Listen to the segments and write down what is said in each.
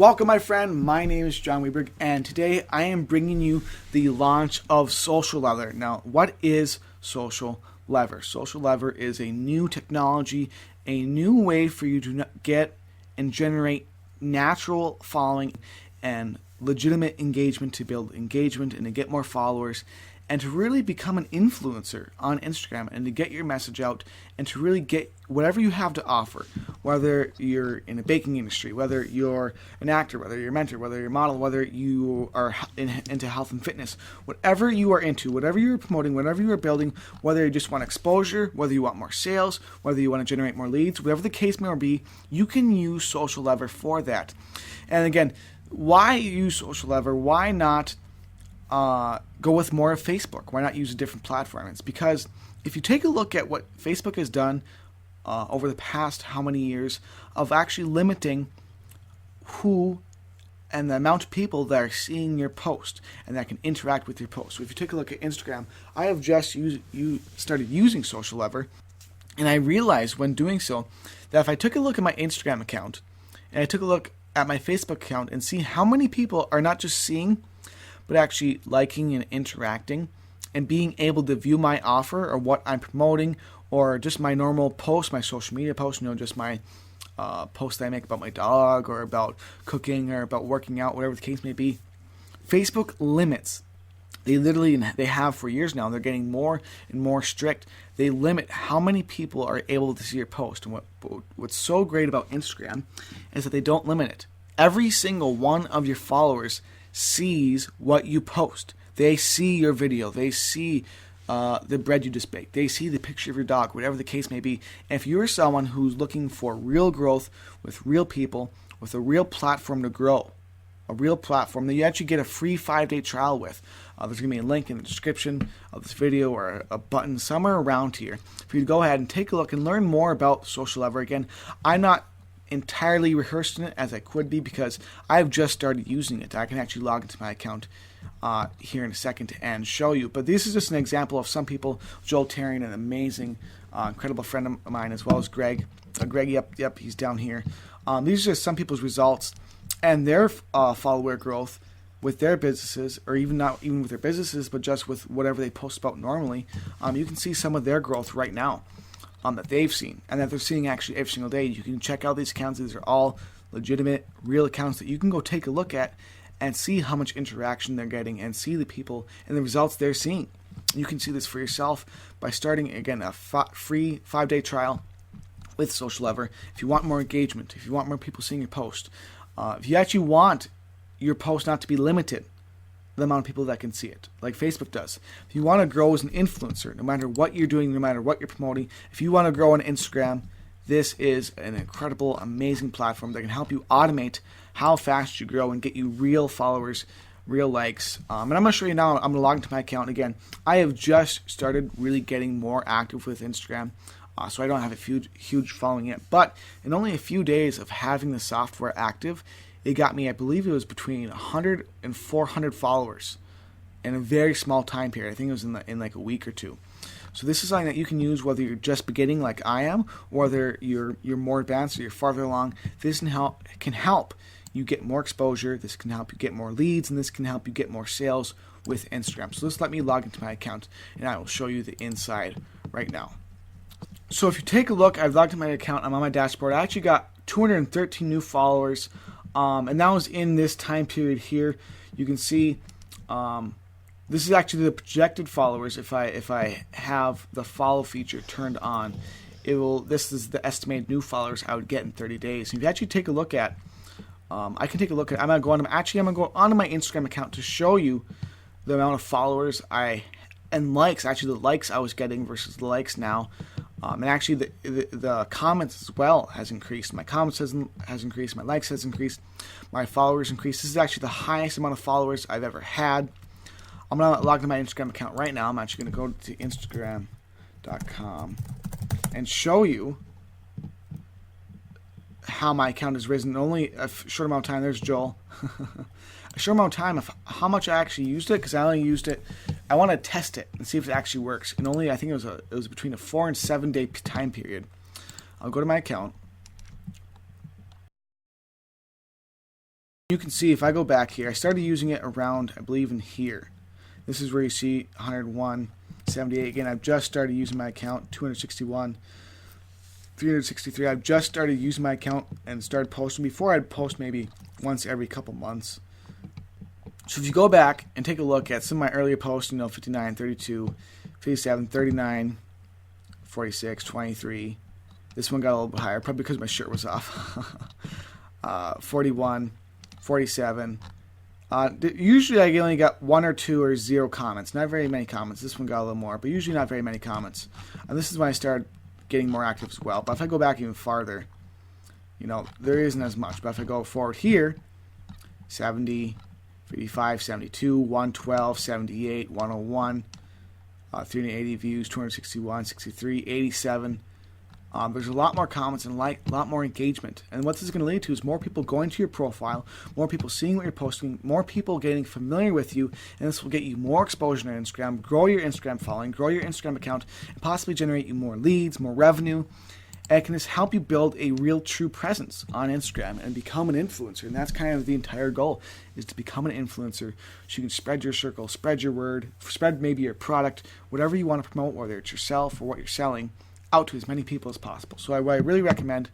Welcome, my friend. My name is Jon Weberg, and today I am bringing you the launch of SocialLever. Now, what is SocialLever? SocialLever is a new technology, a new way for you to get and generate natural following and legitimate engagement, to build engagement and to get more followers and to really become an influencer on Instagram and to get your message out and to really get whatever you have to offer, whether you're in the baking industry, whether you're an actor, whether you're a mentor, whether you're a model, whether you are into health and fitness, whatever you are into, whatever you're promoting, whatever you are building, whether you just want exposure, whether you want more sales, whether you want to generate more leads, whatever the case may be, you can use SocialLever for that. And again, why use SocialLever? Why not go with more of Facebook? Why not use a different platform? It's because if you take a look at what Facebook has done over the past how many years of actually limiting who and the amount of people that are seeing your post and that can interact with your post. So if you take a look at Instagram, I have just started using SocialLever, and I realized when doing so that if I took a look at my Instagram account and I took a look at my Facebook account and see how many people are not just seeing but actually liking and interacting and being able to view my offer or what I'm promoting or just my normal post, my social media post, just my posts that I make about my dog or about cooking or about working out, whatever the case may be. Facebook limits. They have for years now. They're getting more and more strict. They limit how many people are able to see your post. And what's so great about Instagram is that they don't limit it. Every single one of your followers sees what you post. They see your video. They see the bread you just baked. They see the picture of your dog, whatever the case may be. And if you're someone who's looking for real growth with real people, with a real platform to grow, a real platform that you actually get a free 5-day trial with, there's going to be a link in the description of this video or a button somewhere around here for you to go ahead and take a look and learn more about SocialLever. Again, I'm not entirely rehearsed in it as I could be because I've just started using it. I can actually log into my account here in a second and show you. But this is just an example of some people. Joel Tarian, an amazing, incredible friend of mine, as well as Greg. Greg, yep, he's down here. These are just some people's results and their follower growth with their businesses, or even not even with their businesses, but just with whatever they post about normally. You can see some of their growth right now. That they've seen and that they're seeing actually every single day. You can check out these accounts. These are all legitimate, real accounts that you can go take a look at and see how much interaction they're getting and see the people and the results they're seeing. You can see this for yourself by starting, again, a free 5-day trial with SocialLever. If you want more engagement, if you want more people seeing your post, if you actually want your post not to be limited, the amount of people that can see it, like Facebook does. If you want to grow as an influencer, no matter what you're doing, no matter what you're promoting, if you want to grow on Instagram, this is an incredible, amazing platform that can help you automate how fast you grow and get you real followers, real likes. And I'm going to show you now. I'm going to log into my account again. I have just started really getting more active with Instagram, so I don't have a huge following yet. But in only a few days of having the software active, it got me, I believe it was between 100 and 400 followers in a very small time period. I think it was in like a week or two. So this is something that you can use whether you're just beginning like I am, or whether you're more advanced or you're farther along. This can help you get more exposure. This can help you get more leads, and this can help you get more sales with Instagram. So just let me log into my account, and I will show you the inside right now. So if you take a look, I've logged into my account. I'm on my dashboard. I actually got 213 new followers. And that was in this time period here. You can see this is actually the projected followers. If I have the follow feature turned on, this is the estimated new followers I would get in 30 days. And if you actually take a look at, I can take a look at. I'm gonna go onto my Instagram account to show you the amount of followers and likes. Actually, the likes I was getting versus the likes now. And actually, the comments as well has increased. My comments has increased. My likes has increased. My followers increased. This is actually the highest amount of followers I've ever had. I'm going to log into my Instagram account right now. I'm actually going to go to Instagram.com and show you how my account has risen in only a short amount of time. There's Joel. A short amount of time of how much I actually used it, because I only used it. I want to test it and see if it actually works. And only, I think it was between a 4 and 7 day time period. I'll go to my account. You can see if I go back here, I started using it around, I believe, in here. This is where you see 101, 78. Again, I've just started using my account, 261, 363. I've just started using my account and started posting. Before, I'd post maybe once every couple months. So if you go back and take a look at some of my earlier posts, 59, 32, 57, 39, 46, 23. This one got a little bit higher, probably because my shirt was off. 41, 47. Usually I only got 1 or 2 or 0 comments. Not very many comments. This one got a little more, but usually not very many comments. And this is when I started getting more active as well. But if I go back even farther, there isn't as much. But if I go forward here, 70, 55, 72, 112, 78, 101, 380 views, 261, 63, 87. There's a lot more comments and a lot more engagement. And what this is going to lead to is more people going to your profile, more people seeing what you're posting, more people getting familiar with you, and this will get you more exposure on Instagram, grow your Instagram following, grow your Instagram account, and possibly generate you more leads, more revenue. And it can just help you build a real true presence on Instagram and become an influencer. And that's kind of the entire goal, is to become an influencer so you can spread your circle, spread your word, spread maybe your product, whatever you want to promote, whether it's yourself or what you're selling, out to as many people as possible. So what I really recommend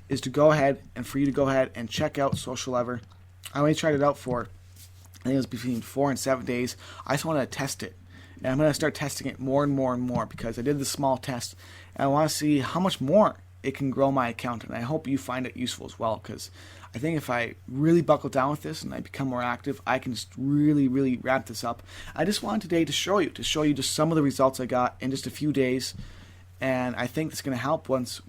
is for you to go ahead and check out SocialLever. I only tried it out for, I think it was between 4 and 7 days. I just wanted to test it. And I'm going to start testing it more and more and more because I did the small test and I want to see how much more it can grow my account. And I hope you find it useful as well, because I think if I really buckle down with this and I become more active, I can just really, really wrap this up. I just wanted today to show you just some of the results I got in just a few days. And I think it's going to help once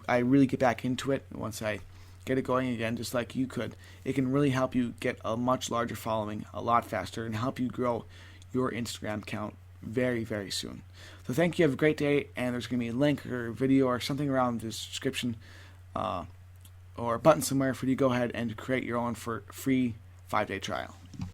I really get back into it, once I get it going again, just like you could. It can really help you get a much larger following a lot faster and help you grow your Instagram account very, very soon. So thank you. Have a great day. And there's going to be a link or a video or something around the description or a button somewhere for you to go ahead and create your own free 5-day trial.